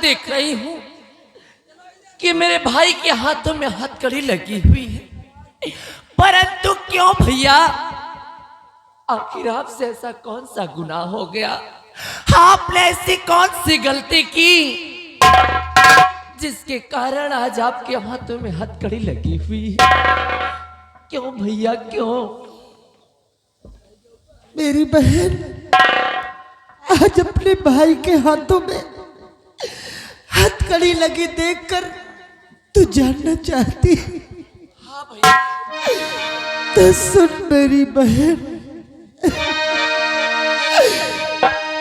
देख रही हूँ कि मेरे भाई के हाथों में हथकड़ी लगी हुई है, परंतु क्यों भैया, आखिर आपसे ऐसा कौन सा गुनाह हो गया, आपने ऐसी कौन सी गलती की जिसके कारण आज आपके हाथों में हथकड़ी लगी हुई है? क्यों भैया क्यों? मेरी बहन आज अपने भाई के हाथों में हथकड़ी लगी देखकर तू जानना चाहती? हाँ भैया। तो सुन मेरी बहन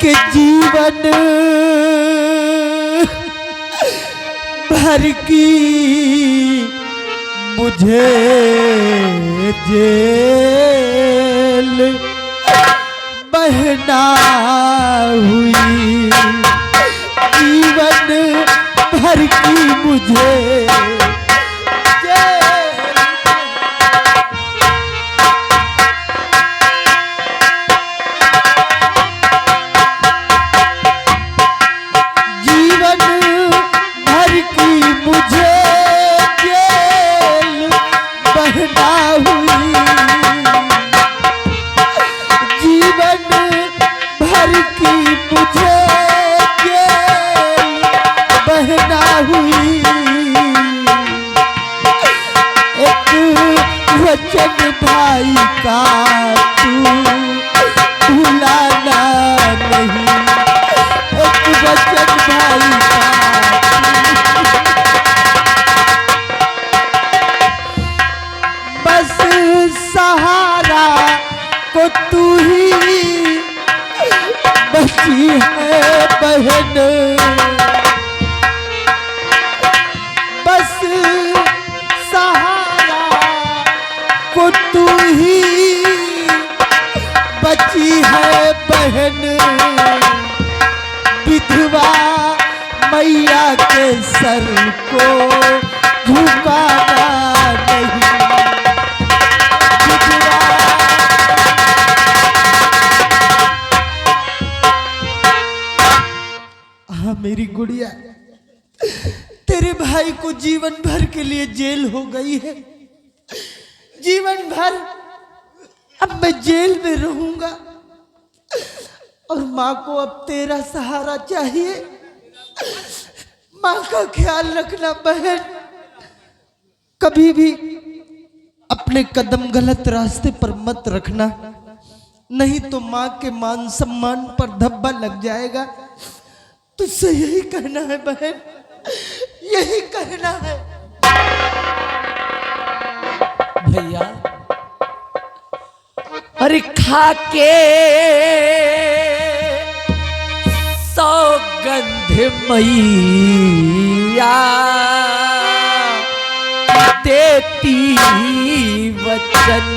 के जीवन भर की मुझे जेल बहना हुई, जीवन भर की मुझे जीवन भर की मुझे जेल बहना हुई, जीवन भर की मुझे जेल बहना हुई। एक वचन भाई का तू भुलाना नहीं, एक वचन भाई का बस सहारा को तू ही बची है बहन, बस सहारा को तू ही बची है बहन, विधवा मैया के सर को झुकाना नहीं, विधवा हाँ मेरी गुड़िया, तेरे भाई को जीवन भर के लिए जेल हो गई है, जीवन भर अब मैं जेल में रहूंगा और माँ को अब तेरा सहारा चाहिए। माँ का ख्याल रखना बहन, कभी भी अपने कदम गलत रास्ते पर मत रखना, नहीं तो माँ के मान सम्मान पर धब्बा लग जाएगा। तुझसे यही कहना है बहन, यही कहना है। भैया अरे खा के सौगंध मैया देती वचन,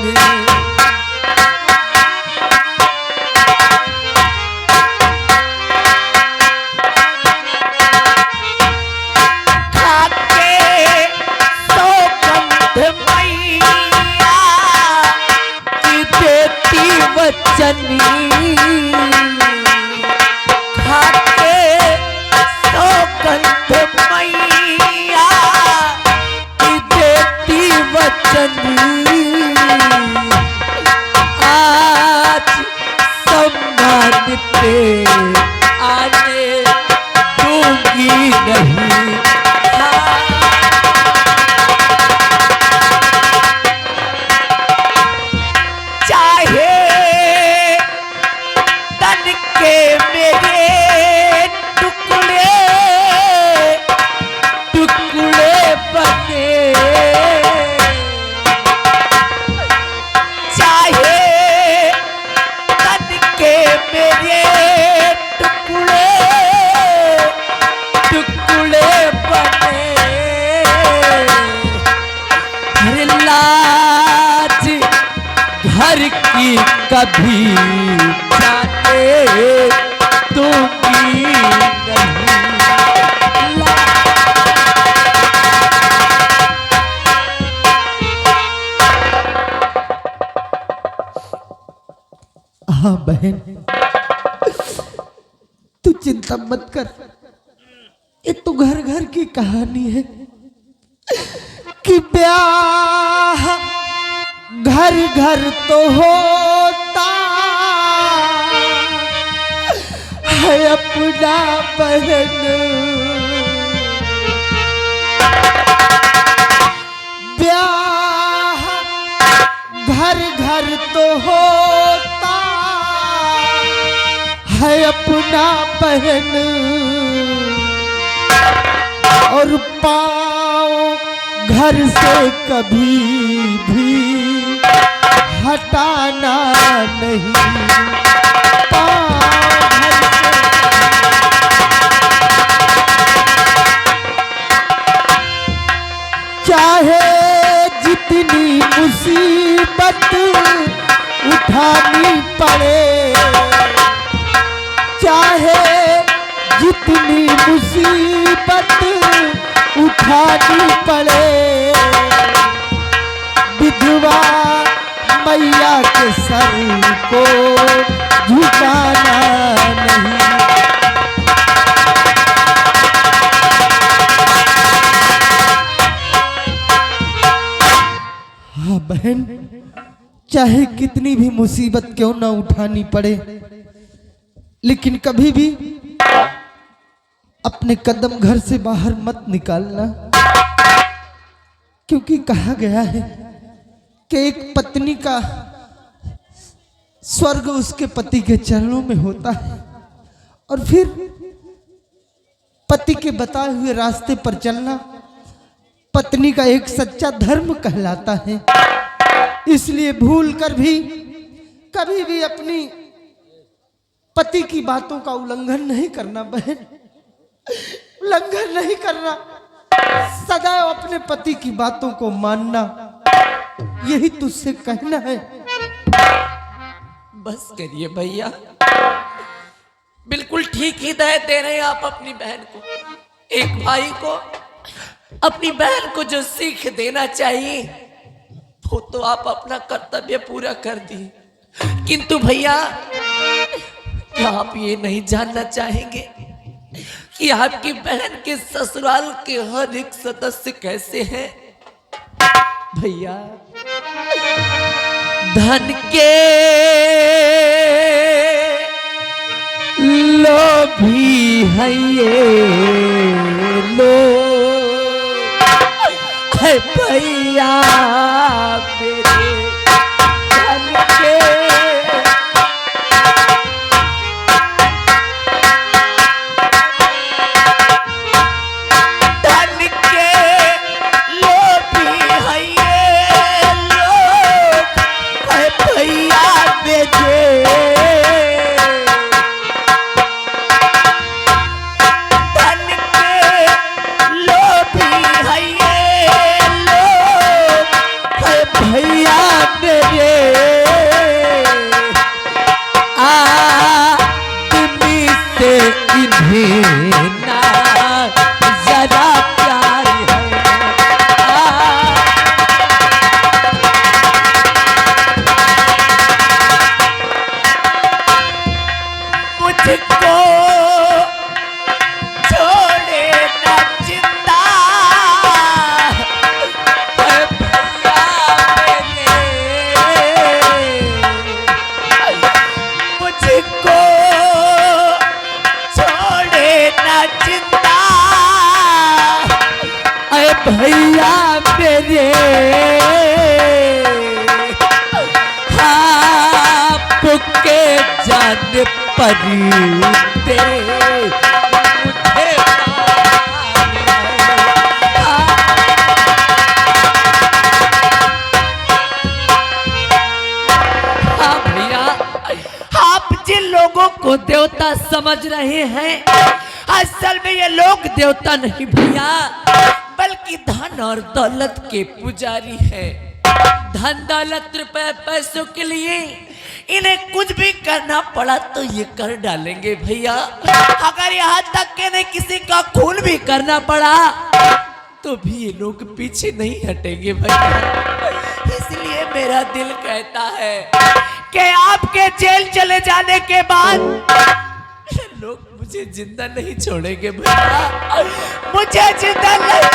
खा के सौगंध मैया की देती वचन, खा के सौगंध मैया की देती वचन, आज सम्मान पे आने दूंगी नहीं। चाहे तन के मेरे टुकड़े टुकड़े बने, चाहे तन के मेरे टुकड़े टुकड़े बने, हर लाज घर की कभी जाने दूंगी नहीं। हाँ बहन, तू चिंता मत कर, ये तो घर घर की कहानी है कि ब्याह घर घर तो होता है अपना बहन, ब्याह घर घर तो होता है अपना बहन, और पाँव घर से कभी भी हटाना नहीं, पाँव घर से। चाहे जितनी मुसीबत उठानी पड़े, चाहे जितनी मुसीबत उठानी पड़े, विधवा मैया के सर को झुकाना नहीं। हाँ बहन, चाहे कितनी भी मुसीबत क्यों ना उठानी पड़े, लेकिन कभी भी अपने कदम घर से बाहर मत निकालना, क्योंकि कहा गया है कि एक पत्नी का स्वर्ग उसके पति के चरणों में होता है, और फिर पति के बताए हुए रास्ते पर चलना पत्नी का एक सच्चा धर्म कहलाता है। इसलिए भूल कर भी कभी भी अपनी पति की बातों का उल्लंघन नहीं करना बहन, उल्लंघन नहीं करना, सदैव अपने पति की बातों को मानना, यही तुझसे कहना है। बस करिए भैया, बिल्कुल ठीक हिदायत दे रहे हैं आप अपनी बहन को। एक भाई को अपनी बहन को जो सीख देना चाहिए वो तो आप अपना कर्तव्य पूरा कर दिए, किंतु भैया क्या आप ये नहीं जानना चाहेंगे कि आपकी बहन के ससुराल के हर एक सदस्य कैसे हैं? भैया धन के लोभी है ये लोग, है भैया मेरे धन के भैया मेरे आपके जान पर लोगों को देवता समझ रहे हैं, असल में ये लोग देवता नहीं भैया, बल्कि धन और दौलत के पुजारी है। धन दौलत रुपए पैसों के लिए इन्हें कुछ भी करना पड़ा तो ये कर डालेंगे भैया। अगर यहाँ तक के नहीं किसी का खून भी करना पड़ा तो भी ये लोग पीछे नहीं हटेंगे भैया। इसलिए मेरा दिल कहता है कि आपके जेल चले जाने के बाद लोग मुझे जिंदा नहीं छोड़ेंगे भैया, मुझे जिंदा नहीं।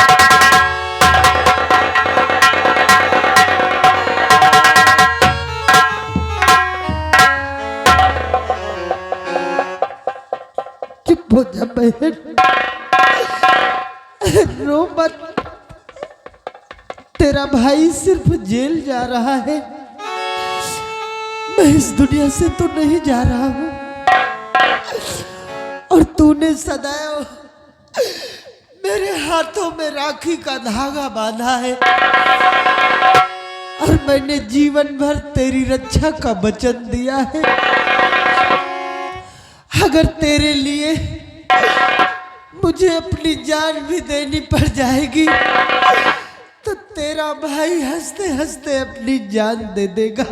चुप हो जा बहन, रो मत। तेरा भाई सिर्फ जेल जा रहा है, मैं इस दुनिया से तो नहीं जा रहा हूं। और तूने सदैव मेरे हाथों में राखी का धागा बांधा है, और मैंने जीवन भर तेरी रक्षा का वचन दिया है। अगर तेरे लिए मुझे अपनी जान भी देनी पड़ जाएगी तो तेरा भाई हंसते हंसते अपनी जान दे देगा,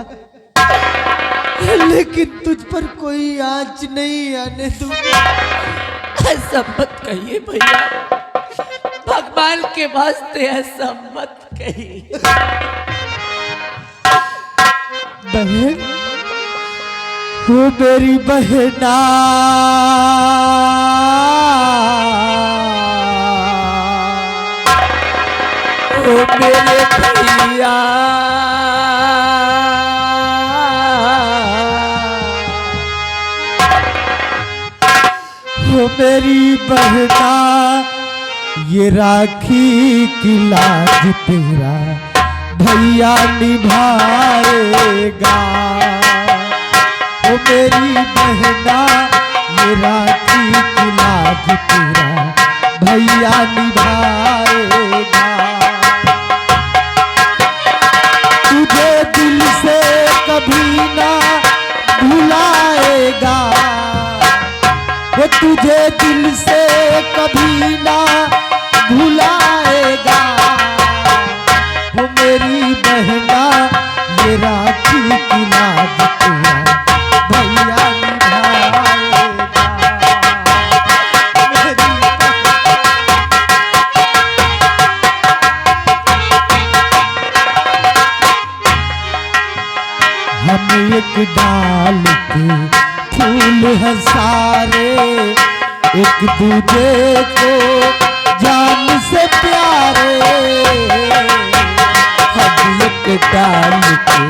लेकिन तुझ पर कोई आंच नहीं आने दूंगा। ऐसा मत कहिए भैया, भगवान के वास्ते ऐसा मत कहिए। बहन, वो मेरी बहना, ओ मेरे भैया, वो मेरी बहना, ये राखी की लाज तेरा भैया निभाएगा। वो मेरी बहना, ये राखी की लाज तेरा भैया निभाएगा। तुझे दिल से कभी ना भुलाएगा, वो तुझे दिल से कभी ना भुलाएगा। वो मेरी बहना, ये राखी की लाज तेरा भैया निभाएगा। हम एक डाल के फूल हैं सारे, एक दूजे को जान से प्यारे। हम एक डाल के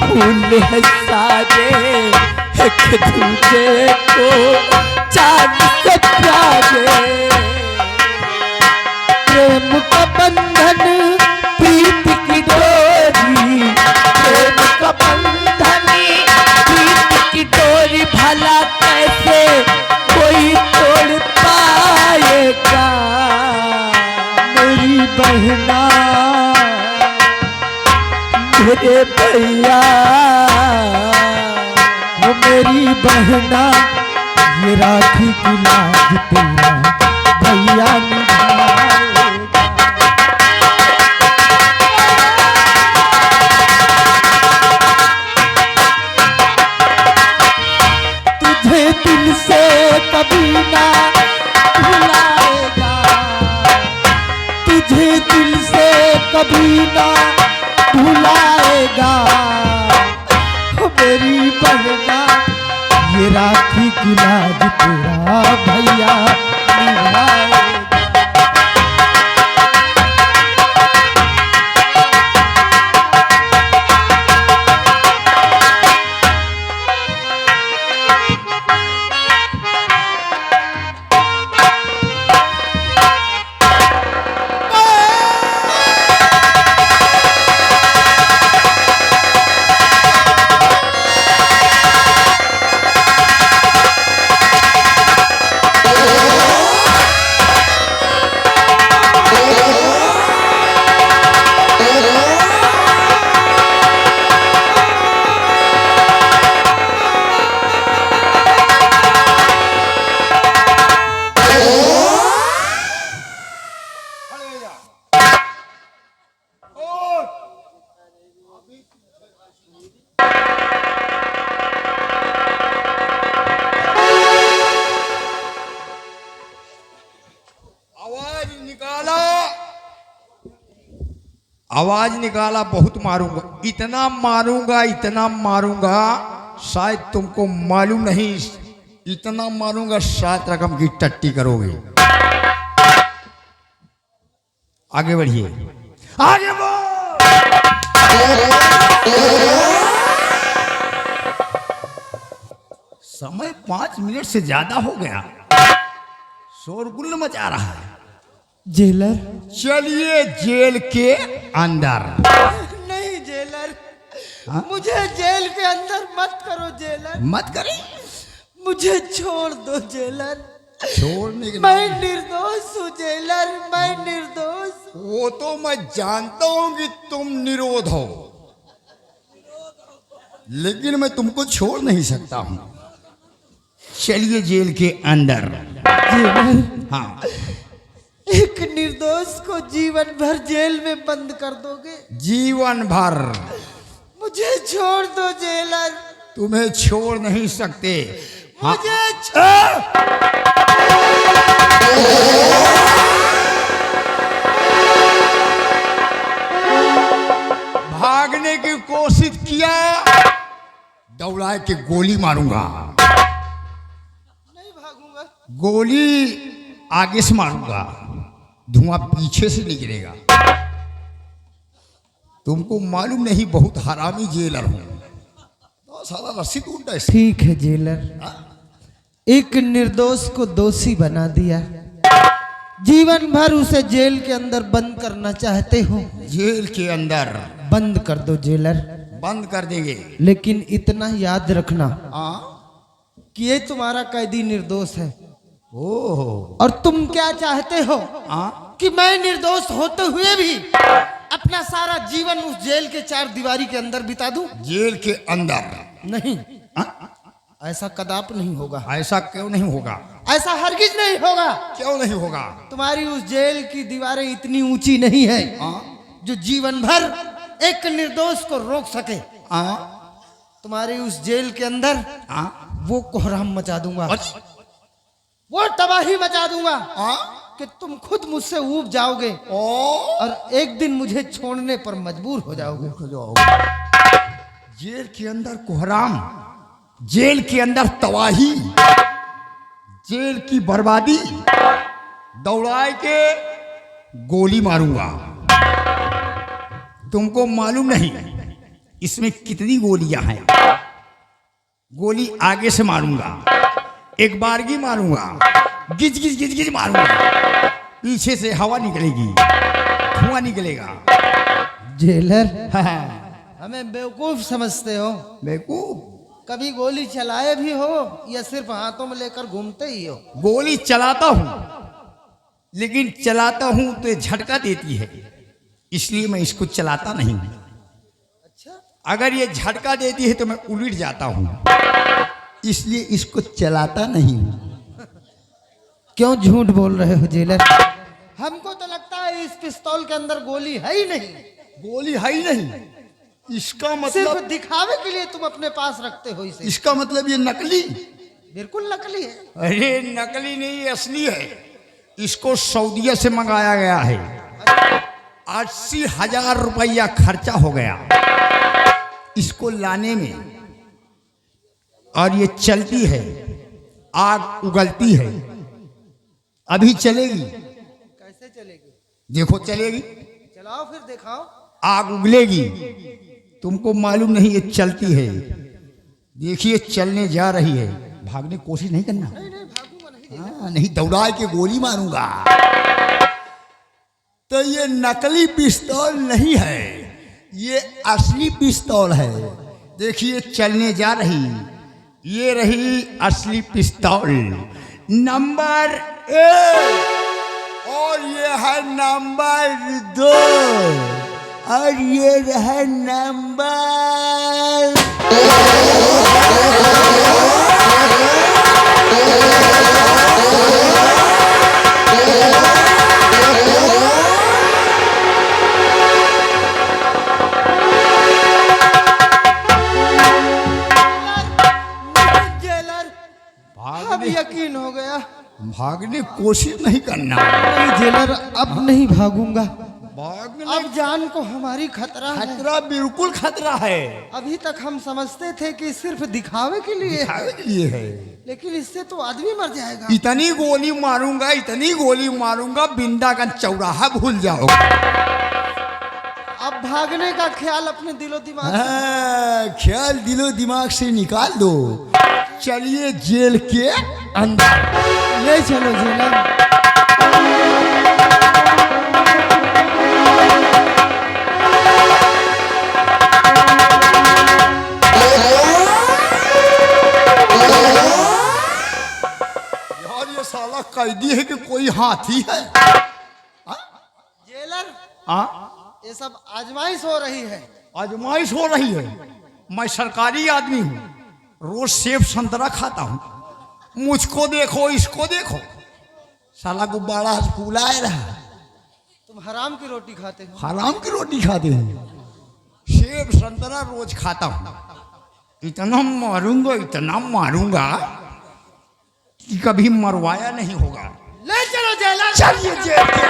फूल हैं सारे, एक दूजे को जान से प्यारे। प्रेम का बंधन प्रीत की डोरी, प्रेम का बंधन प्रीत की डोरी भला कैसे कोई तोड़ पाएगा। मेरी बहना, मेरे भैया, वो मेरी बहना, ये राखी की लाज तेरा भैया निभाएगा। तुझे दिल से कभी ना भुलाएगा, तुझे दिल से कभी ना भुलाएगा। मेरी बहना, ये राखी की लाज तेरा भैया निभाएगा। आवाज निकाला, बहुत मारूंगा, इतना मारूंगा, इतना मारूंगा, शायद तुमको मालूम नहीं, इतना मारूंगा 7 रकम की टट्टी करोगे। आगे बढ़िए, आगे बढ़। समय 5 मिनट से ज्यादा हो गया, शोरगुल मचा रहा है। जेलर, चलिए जेल के अंदर। नहीं जेलर, हाँ? मुझे जेल के अंदर मत करो जेलर, मत करें। मुझे छोड़ दो जेलर। छोड़ने के मैं निर्दोष हूँ जेलर, मैं निर्दोष। वो तो मैं जानता हूं कि तुम निरोध हो, लेकिन मैं तुमको छोड़ नहीं सकता हूं। चलिए जेल के अंदर। जेलर, हाँ, एक निर्दोष को जीवन भर जेल में बंद कर दोगे? जीवन भर। मुझे छोड़ दो जेलर, तुम्हें छोड़ नहीं सकते। हाँ। मुझे भागने की कोशिश किया, दौड़ा के गोली मारूंगा। नहीं भागूंगा। गोली आगे से मारूंगा, धुआं पीछे से निकलेगा। तुमको मालूम नहीं बहुत हरामी जेलर हूं। तो सारा रस्सी टूटा है। ठीक है जेलर, एक निर्दोष को दोषी बना दिया, जीवन भर उसे जेल के अंदर बंद करना चाहते हो? जेल के अंदर बंद कर दो जेलर, बंद कर देंगे। लेकिन इतना याद रखना हाँ। कि ये तुम्हारा कैदी निर्दोष है। ओह। और तुम क्या चाहते हो? हाँ। कि मैं निर्दोष होते हुए भी अपना सारा जीवन उस जेल के 4 दीवारी के अंदर बिता दूं? जेल के अंदर नहीं, हाँ? ऐसा कदाप नहीं होगा। ऐसा क्यों नहीं होगा? ऐसा हरगिज नहीं होगा। क्यों नहीं होगा? तुम्हारी उस जेल की दीवारें इतनी ऊंची नहीं है हाँ? जो जीवन भर एक निर्दोष को रोक सके। हाँ? तुम्हारी उस जेल के अंदर हाँ? वो कोहराम मचा दूंगा, अच्छा। वो तबाही मचा दूंगा हाँ? कि तुम खुद मुझसे ऊब जाओगे और एक दिन मुझे छोड़ने पर मजबूर हो जाओगे। जेल के अंदर कोहराम, जेल के अंदर तबाही, जेल की बर्बादी, दौड़ाए के गोली मारूंगा। तुमको मालूम नहीं इसमें कितनी गोलियां हैं। गोली आगे से मारूंगा, एक बारगी मारूंगा, गिज गिज गिज गिज मारूंगा, पीछे से हवा निकलेगी, धुआं निकलेगा। जेलर, हाँ। हमें बेवकूफ समझते हो? बेवकूफ? कभी गोली चलाए भी हो या सिर्फ हाथों में लेकर घूमते ही हो? गोली चलाता हूं, लेकिन चलाता हूं तो ये झटका देती है, इसलिए मैं इसको चलाता नहीं हूं। अच्छा, अगर ये झटका देती है तो मैं उलट जाता हूं, इसलिए इसको चलाता नहीं हूं। क्यों झूठ बोल रहे हो जेलर? हमको तो लगता है इस पिस्तौल के अंदर गोली है ही नहीं। गोली है ही नहीं, इसका सिर्फ मतलब, दिखावे के लिए तुम अपने पास रखते हो इसे। इसका मतलब ये नकली? बिल्कुल नकली है। अरे नकली नहीं, असली है। इसको सऊदीया से मंगाया गया है। 80,000 रुपया खर्चा हो गया इसको लाने में, और ये चलती है, आग उगलती है। अभी चलेगी, कैसे चलेगी? देखो चलेगी, चलाओ फिर दिखाओ। आग उगलेगी। तुमको मालूम नहीं ये चलती है। देखिए चलने जा रही है, भागने की कोशिश नहीं करना। नहीं नहीं भागूंगा नहीं। हाँ, नहीं, दौड़ा के गोली मारूंगा। तो ये नकली पिस्तौल नहीं है, ये असली पिस्तौल है। देखिए चलने जा रही, ये रही असली पिस्तौल नंबर 1, और ये है नंबर 2, और ये रहा नंबर। जेलर, अब यकीन हो गया। भागने की कोशिश नहीं करना। नहीं जेलर, अब नहीं भागूंगा। भागने अब जान को हमारी खतरा है। खतरा बिल्कुल खतरा है। अभी तक हम समझते थे कि सिर्फ दिखावे के लिए है, दिखावे के लिए है। लेकिन इससे तो आदमी मर जाएगा। इतनी गोली मारूंगा, इतनी गोली मारूंगा, बिंदागंज चौराहा भूल जाओगे। अब भागने का ख्याल अपने दिलो दिमाग से हाँ, ख्याल दिलो दिमाग से निकाल दो। चलिए जेल के अंदर ले चलो जेलर। यार ये साला कैदी है कि कोई हाथी है? जेलर, हाँ, ये सब आजमाइश हो रही है। आजमाइश हो रही है। मैं सरकारी आदमी हूँ, रोज सेब संतरा खाता हूँ। मुझको देखो, इसको देखो, साला गुब्बारा फूला रहा। तुम हराम की रोटी खाते हो। हराम की रोटी खाते हैं। सेब संतरा रोज खाता हूँ। इतना मारूंगा कि कभी मरवाया नहीं होगा। ले चलो जेलर। चलिए जेल के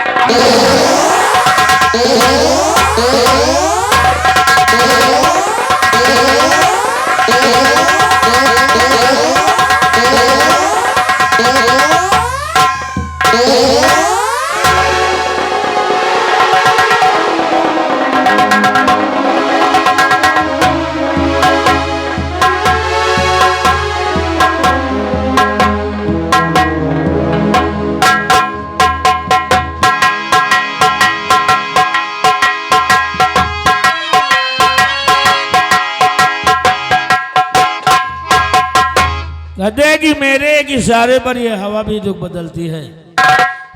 कहते कि मेरे एक इशारे पर यह हवा भी रुख बदलती है।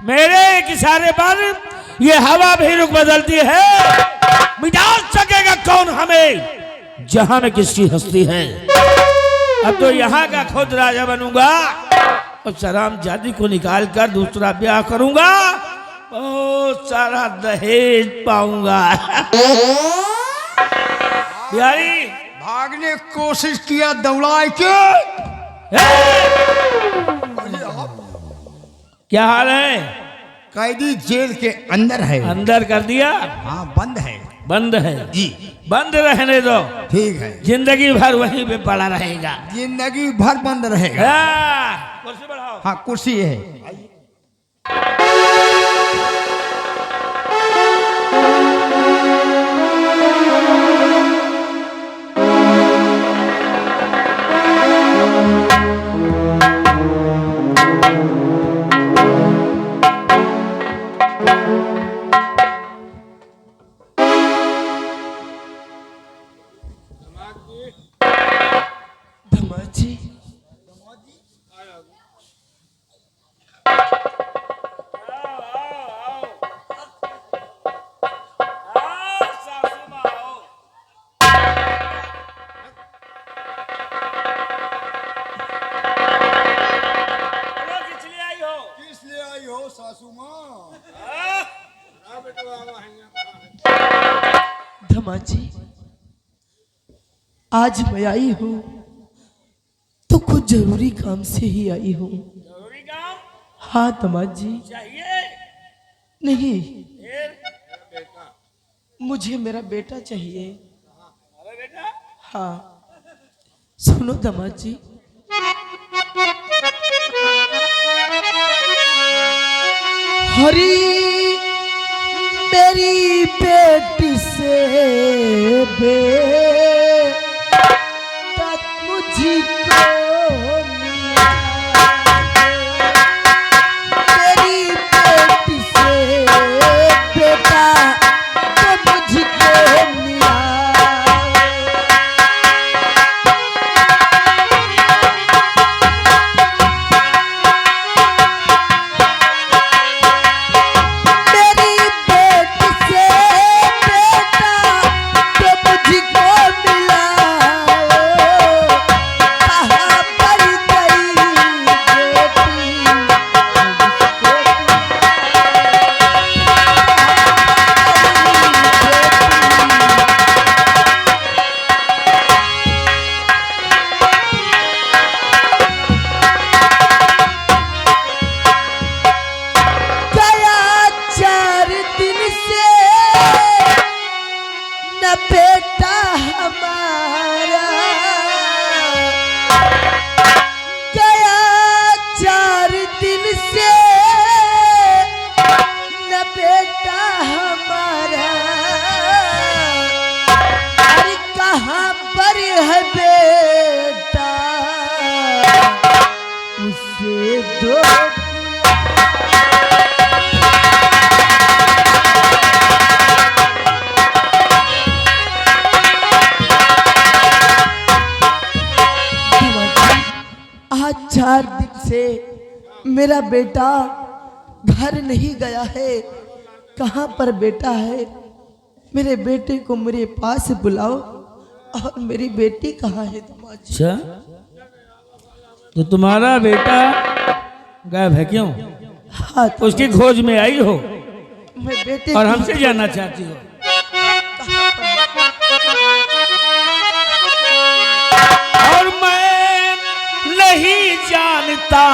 मेरे एक इशारे पर यह हवा भी रुख बदलती है। मिटा सकेगा कौन हमें, जहां में किसकी हस्ती है। अब तो यहाँ का खुद राजा बनूंगा और सराम जाति को निकाल कर दूसरा ब्याह करूंगा और सारा दहेज पाऊंगा। बिहारी भागने की कोशिश किया, दौड़ाए के। क्या हाल है? कैदी जेल के अंदर है। अंदर कर दिया? हाँ, बंद है। बंद है जी, बंद रहने दो। ठीक है। जिंदगी भर वहीं पे पड़ा रहेगा। जिंदगी भर बंद रहेगा। कुर्सी बढ़ाओ। हाँ, कुर्सी है। धमाजी, किस लिए आई हो सासू माँ? धमाजी, आज मैं आई हूँ तो कुछ जरूरी काम से ही आई हूँ। जरूरी काम हाँ धमाजी। चाहिए? नहीं, फिर मुझे मेरा बेटा चाहिए। अरे बेटा, हाँ, सुनो धमाजी। हरी मेरी बेटी से बेटा मुझको मिला दे। मेरी बेटी से बेटा मुझको मिला। मेरी बेटी से बेटा मुझको मुझे दो आज 4 दिन से मेरा बेटा घर नहीं गया है। कहाँ पर बेटा है? मेरे बेटे को मेरे पास बुलाओ। और मेरी बेटी कहाँ है दामाद जी? अच्छा, तो तुम्हारा बेटा गायब है क्यों? हाँ, तो उसकी खोज में आई हो मैं बेटे और की- हमसे जानना चाहती हो। और मैं नहीं जानता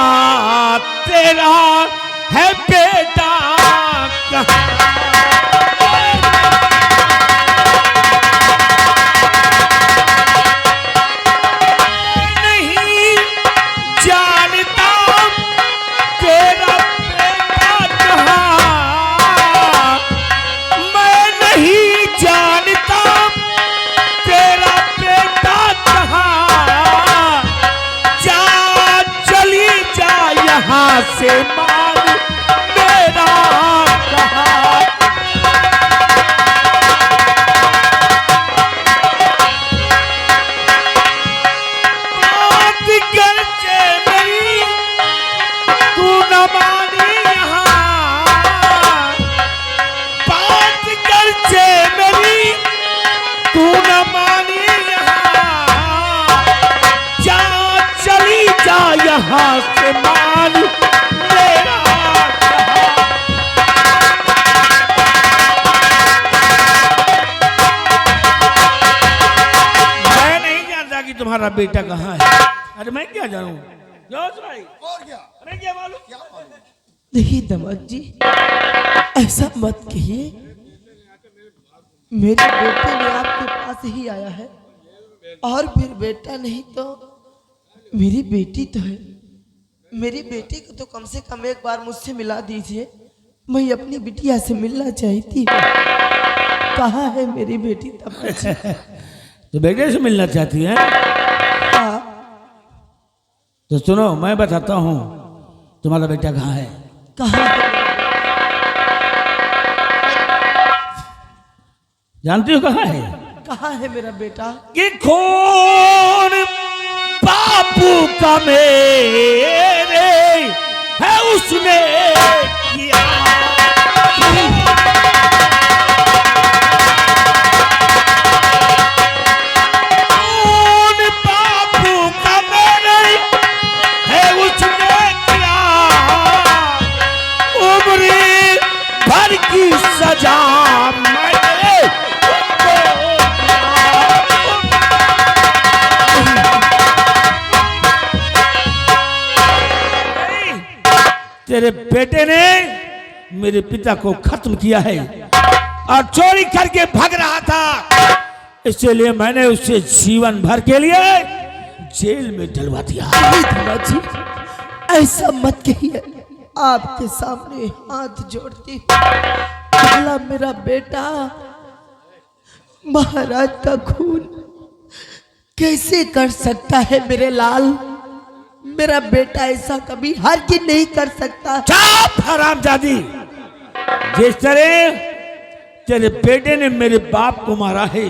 तेरा है बेटा कहाँ। नहीं जानता तेरा बेटा कहाँ। मैं नहीं जानता तेरा बेटा कहाँ। जा चली जा यहाँ से मांग मेरा कहाँ। बात करके मेरी तू न मानी यहाँ। बात करके मेरी तू न मानी यहाँ। जा चली जा यहाँ से मान मेरा कहाँ। मैं नहीं जानता कि तुम्हारा बेटा कहाँ है। अरे मैं क्या जानूं? भाई और क्या? मैं क्या मालूम? नहीं दामाद जी, ऐसा मत कहिए। मेरे बेटे ने आपके पास ही आया है। और फिर बेटा नहीं तो मेरी बेटी तो है। मेरी बेटी को तो कम से कम एक बार मुझसे मिला दीजिए। मैं अपनी बिटिया से मिलना चाहती हूँ। कहाँ है मेरी बेटी दामाद जी? तो बेटे से मिलना चाहती है? हाँ, तो सुनो, मैं बताता हूँ तुम्हारा बेटा कहाँ है। कहाँ है? जानती हो कहाँ है? कहाँ है मेरा बेटा? कि खून बापू का मेरे है उसने किया। खून बापू का मेरे है उसने किया। उम्र भर की सजा मैंने उसको दिया। तेरे बेटे ने मेरे पिता को खत्म किया है और चोरी करके भाग रहा था। इसलिए मैंने उसे जीवन भर के लिए जेल में डलवा दिया। नहीं दामाद जी, ऐसा मत कहिए। आपके सामने हाथ जोड़ती हूँ। भला मेरा बेटा महाराज का खून कैसे कर सकता है? मेरे लाल, मेरा बेटा ऐसा कभी हरगिज़ नहीं कर सकता। चुप हरामजादी! जिस तरह तेरे बेटे ने मेरे बाप को मारा है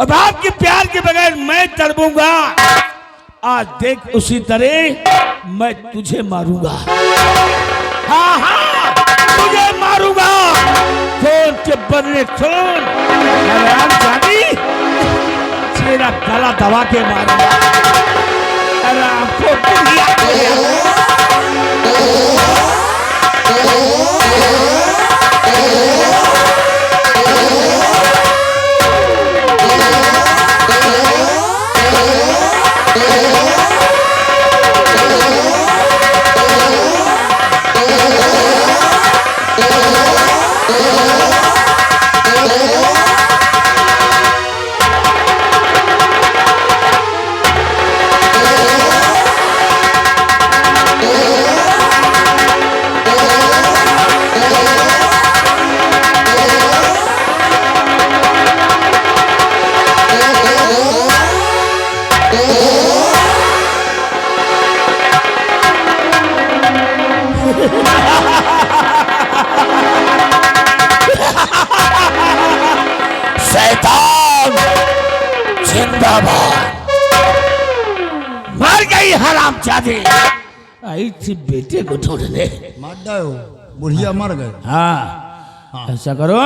और बाप के प्यार के बगैर मैं तड़पूंगा, आज देख उसी तरह मैं तुझे मारूंगा। हाँ हाँ, तुझे मारूंगा। खून के बदले खून। हरामजादी, तेरा गला दबा के मारूंगा। शैतान जिंदाबाद। मर गई हरामजादी। आई थी बेटे को ढूंढने। मार दो, बुढ़िया मर गए। हाँ, ऐसा करो,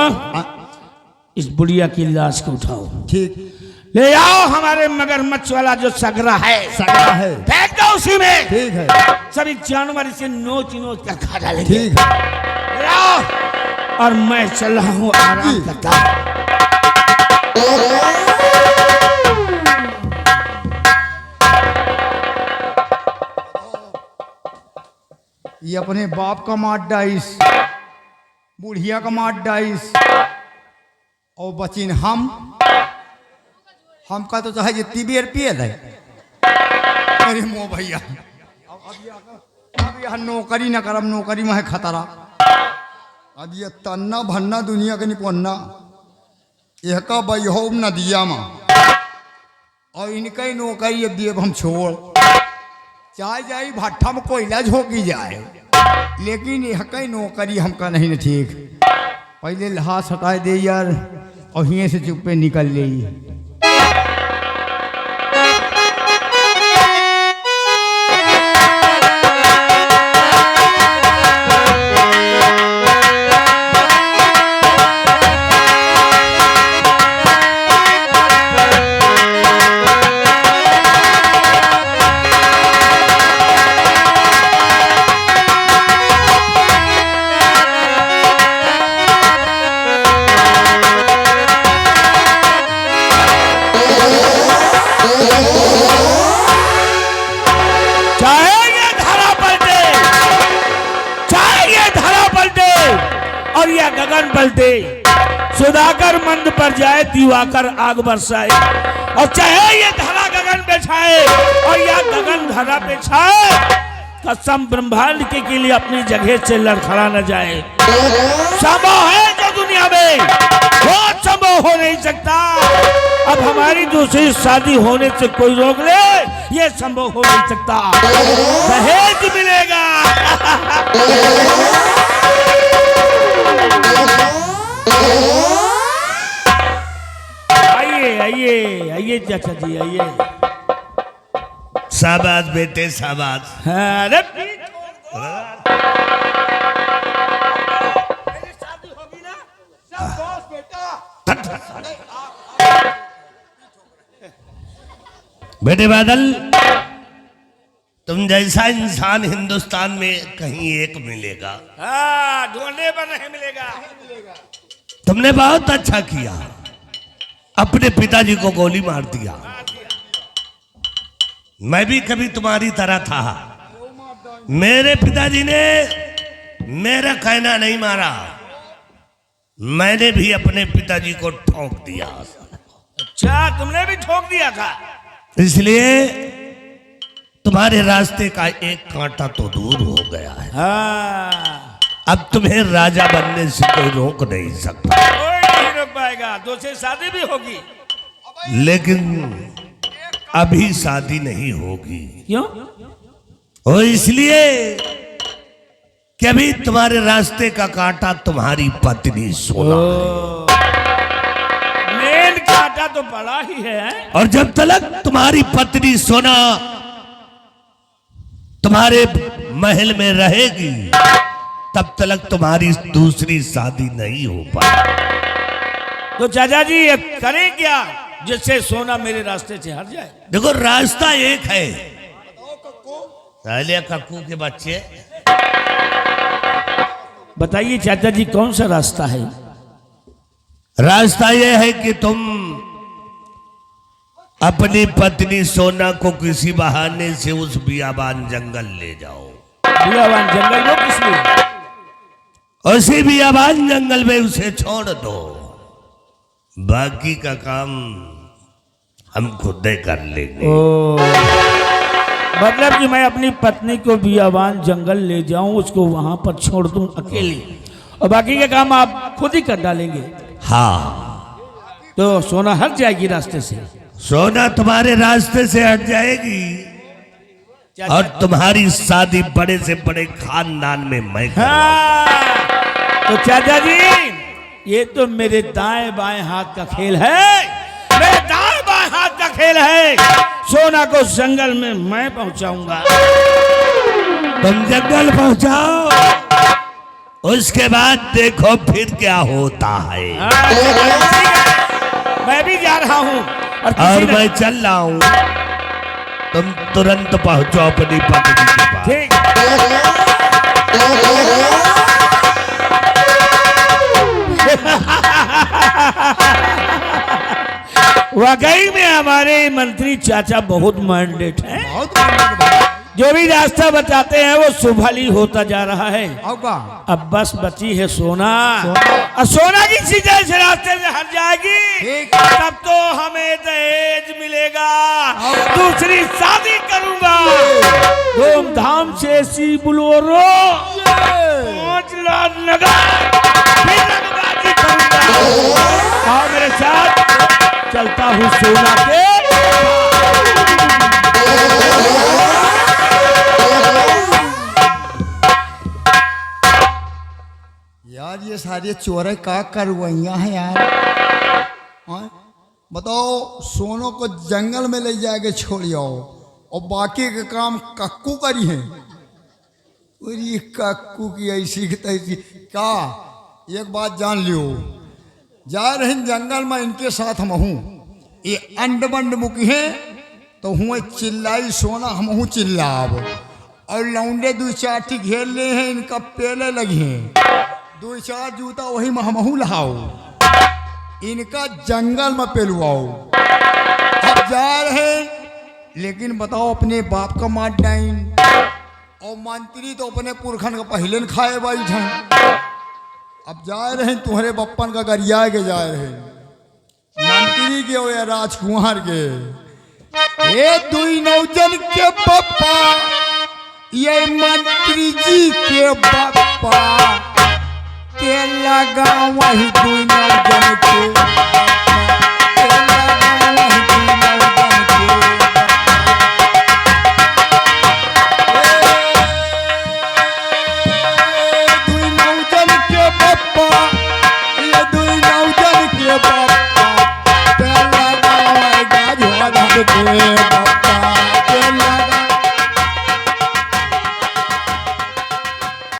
इस बुढ़िया की लाश को उठाओ, ठीक, ले आओ हमारे मगरमच्छ वाला जो सगरा है, सगरा है, फेंक दो उसी में। ठीक है, सभी जानवर इसे नोच नोच कर खा डालेंगे। ठीक है। ले आओ, और मैं चल रहा हूँ आराम करता। ये अपने बाप का मार डाइस, बुढ़िया का मार डाइस, और बचिन हमका तो चाहे जितनी भी पियल है। अरे मो भैया, अब यह नौकरी न करब, नौकरी में है खतरा। अब ये तन्ना भन्ना दुनिया के निपन्ना यह का बहो नदिया में, और इनका ही नौकरी अब दिए हम छोड़, चाहे जाई भट्ठा में कोयला झोंकी जाए, लेकिन यह कई नौकरी हमका नहीं न ठीक। पहले लहास हटाए दे यार, और यहीं से चुप्पे निकल ले। गगन पलटे, सुधाकर मंद पर जाए, दिवाकर आग बरसाए, और चाहे ये धरा गगन बिछाए और या गगन धरा बिछाए, कसम ब्रह्मांड के लिए अपनी जगह से लड़खड़ा न जाए। संभव है जो दुनिया में वो संभव हो नहीं सकता। अब हमारी दूसरी शादी होने से कोई रोक ले, ये संभव हो नहीं सकता। दहेज मिलेगा। आइए आइए आइए चाचा जी, आइए। शाबाश बेटे शाबाश। अरे शादी होगी ना, सब बॉस बेटा। बेटे बादल, तुम जैसा इंसान हिंदुस्तान में कहीं एक मिलेगा। हाँ, ढूंढने पर नहीं मिलेगा। तुमने बहुत अच्छा किया, अपने पिताजी को गोली मार दिया। मैं भी कभी तुम्हारी तरह था। मेरे पिताजी ने मेरा कहना नहीं मारा, मैंने भी अपने पिताजी को ठोक दिया। अच्छा, तुमने भी ठोक दिया था। इसलिए तुम्हारे रास्ते का एक कांटा तो दूर हो गया है। हाँ, अब तुम्हें राजा बनने से कोई रोक नहीं सकता। कोई नहीं रोक पाएगा। दूसरी शादी भी होगी, लेकिन अभी शादी नहीं होगी। क्यों? और इसलिए कि अभी तुम्हारे रास्ते का कांटा तुम्हारी पत्नी सोना है। मेन कांटा तो बड़ा ही है। और जब तक तुम्हारी पत्नी सोना तुम्हारे महल में रहेगी, तब तक तुम्हारी दूसरी शादी नहीं हो पाएगी। तो चाचा जी अब करें क्या जिससे सोना मेरे रास्ते से हट जाए? देखो, रास्ता एक है। साले कक्कू के बच्चे, बताइए चाचा जी, कौन सा रास्ता है? रास्ता यह है कि तुम अपनी पत्नी सोना को किसी बहाने से उस बियाबान जंगल ले जाओ। बियाबान जंगल में किस लिए? उसी बियाबान जंगल में उसे छोड़ दो, बाकी का काम हम खुद ही कर लेंगे। मतलब कि मैं अपनी पत्नी को बियाबान जंगल ले जाऊं, उसको वहां पर छोड़ दूं अकेली, और बाकी का काम आप खुद ही कर डालेंगे। हाँ, तो सोना हट जाएगी रास्ते से? सोना तुम्हारे रास्ते से हट जाएगी, और तुम्हारी शादी बड़े से बड़े खानदान में मैं हाँ, तो चाचा जी ये तो मेरे दाएं बाएं हाथ का खेल है, मेरे दाएं बाएं हाथ का खेल है। सोना को जंगल में मैं पहुंचाऊंगा। तुम जंगल पहुंचाओ, उसके बाद देखो फिर क्या होता है। मैं भी जा रहा हूं और मैं चल रहा हूं, तुम तुरंत पहुंचो अपनी पत्नी के पास। ठीक। वाकई में हमारे मंत्री चाचा बहुत मैंडेट हैं। जो भी रास्ता बताते हैं वो सुभली होता जा रहा है। अब बस बची है सोना, और सोना की चीजें इस रास्ते से हट जाएगी तब तो हमें दहेज मिलेगा। दूसरी शादी करूंगा, धूमधाम से ऐसी बुलोरो 5 लाख नगद फिर रंगबाजी करूंगा। आओ मेरे साथ, चलता हूँ सोना के। यार ये सारे चोरे का करवैया है यार। हाँ? बताओ, सोनों को जंगल में ले जाके छोड़ आओ और बाकी के काम कक्कू करी है। अरे कक्कू की ऐसी की तैसी का। एक बात जान लियो, जा रहे जंगल में इनके साथ हम हूँ। ये अंड बंड मुकी है तो हुए चिल्लाई सोना, हम हूँ चिल्लाब। और लौंडे 2-4 घेर ले हैं, इनका पेले लगे हैं। 2-4 जूता वही में हमहू लहाओ, इनका जंगल में पेलवाओ। अब जा रहे, लेकिन बताओ अपने बाप का मार डाइन, और मंत्री तो अपने पुरखन का पहले न खाए बाई थे। अब जा रहे तुम्हारे बप्पन का गरिया के जा रहे, मंत्री के हो या राजकुमार के। ये 2 नौजन के पप्पा, ये मंत्री जी के पप्पा, तेल लगा वही 2 नौजन के, तेल लगा वही 2 नौजन के। 2 नौजन के पप्पा, ये 2 नौजन के पप्पा, तेल लगा वही गाजर के पप्पा।